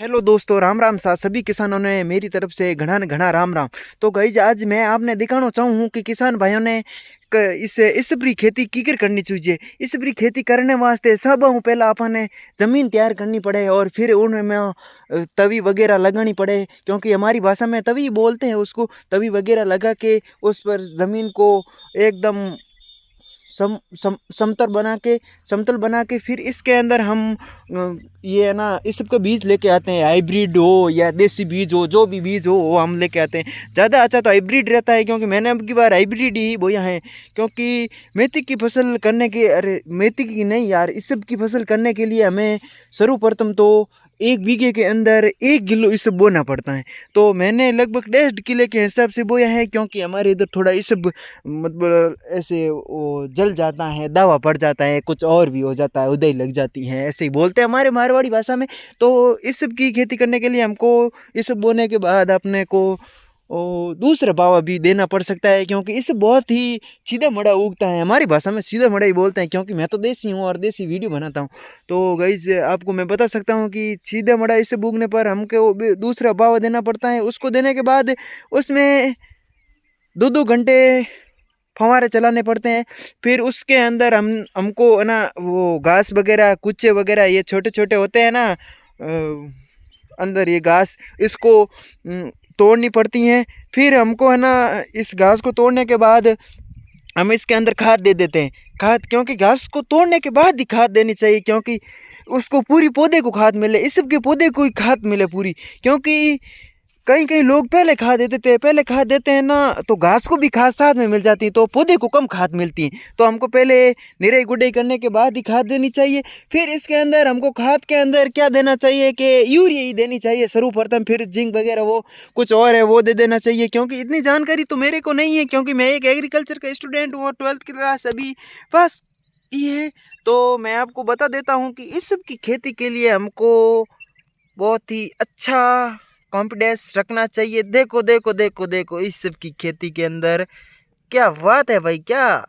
Hello दोस्तों, राम राम सा सभी किसानों ने मेरी तरफ से घना न घना राम राम। तो गाइज आज मैं आपने दिखाना चाहूँ हूँ कि किसान भाइयों ने इस बरी खेती कीकर करनी चाहिए। इस बरी खेती करने वास्ते सब हूँ पहला अपने ज़मीन तैयार करनी पड़े और फिर उनमें तवी वगैरह लगानी पड़े, क्योंकि हमारी भाषा में तवी बोलते हैं उसको। तवी वगैरह लगा के उस पर ज़मीन को एकदम समतल बना के फिर इसके अंदर हम ये है ना इस सब का बीज लेके आते हैं। हाइब्रिड हो या देसी बीज हो, जो भी बीज हो वो हम लेके आते हैं। ज़्यादा अच्छा तो हाइब्रिड रहता है, क्योंकि मैंने अब की बार हाइब्रिड ही बोया है। क्योंकि मेथी की फसल करने के, अरे मेथी की नहीं यार, इस सब की फसल करने के लिए हमें सर्वप्रथम तो 1 बीघे के अंदर 1 किलो इस सब बोना पड़ता है। तो मैंने लगभग 1.5 किलो के हिसाब से बोया है, क्योंकि हमारे इधर थोड़ा इस सब मतलब ऐसे वो जल जाता है, दावा पड़ जाता है, कुछ और भी हो जाता है, उदय लग जाती है, ऐसे ही बोलते हैं हमारे मारवाड़ी भाषा में। तो इस सब की खेती करने के लिए हमको इस सब बोने के बाद अपने को दूसरा पावा भी देना पड़ सकता है, क्योंकि इस बहुत ही सीधा मड़ा उगता है। हमारी भाषा में सीधा मड़ा ही बोलते हैं, क्योंकि मैं तो देसी हूँ और देसी वीडियो बनाता हूँ। तो गाइस आपको मैं बता सकता हूँ कि सीधा मड़ा इसे उगने पर हमको दूसरा पावा देना पड़ता है। उसको देने के बाद उसमें 2-2 घंटे फव्वारे चलाने पड़ते हैं। फिर उसके अंदर हमको है ना वो घास वगैरह, कुच्चे वगैरह, ये छोटे छोटे होते हैं ना अंदर ये घास, इसको तोड़नी पड़ती हैं। फिर हमको है ना इस घास को तोड़ने के बाद हम इसके अंदर खाद दे देते हैं। खाद, क्योंकि घास को तोड़ने के बाद ही खाद देनी चाहिए, क्योंकि उसको पूरी पौधे को खाद मिले, इस सब के पौधे को ही खाद मिले पूरी। क्योंकि कई कई लोग पहले खाद देते थे, पहले खाद देते हैं ना तो घास को भी खाद साथ में मिल जाती है, तो पौधे को कम खाद मिलती है। तो हमको पहले निराई गुड़ाई करने के बाद ही खाद देनी चाहिए। फिर इसके अंदर हमको खाद के अंदर क्या देना चाहिए कि यूरिया ही देनी चाहिए सर्वप्रथम। फिर जिंक वगैरह वो कुछ और है वो दे देना चाहिए, क्योंकि इतनी जानकारी तो मेरे को नहीं है, क्योंकि मैं एक एग्रीकल्चर का स्टूडेंट हूँ और 12th क्लास अभी पास की है। तो मैं आपको बता देता हूँ कि इस सब की खेती के लिए हमको बहुत ही अच्छा कॉन्फिडेंस रखना चाहिए। देखो देखो देखो देखो इस सब की खेती के अंदर क्या बात है भाई, क्या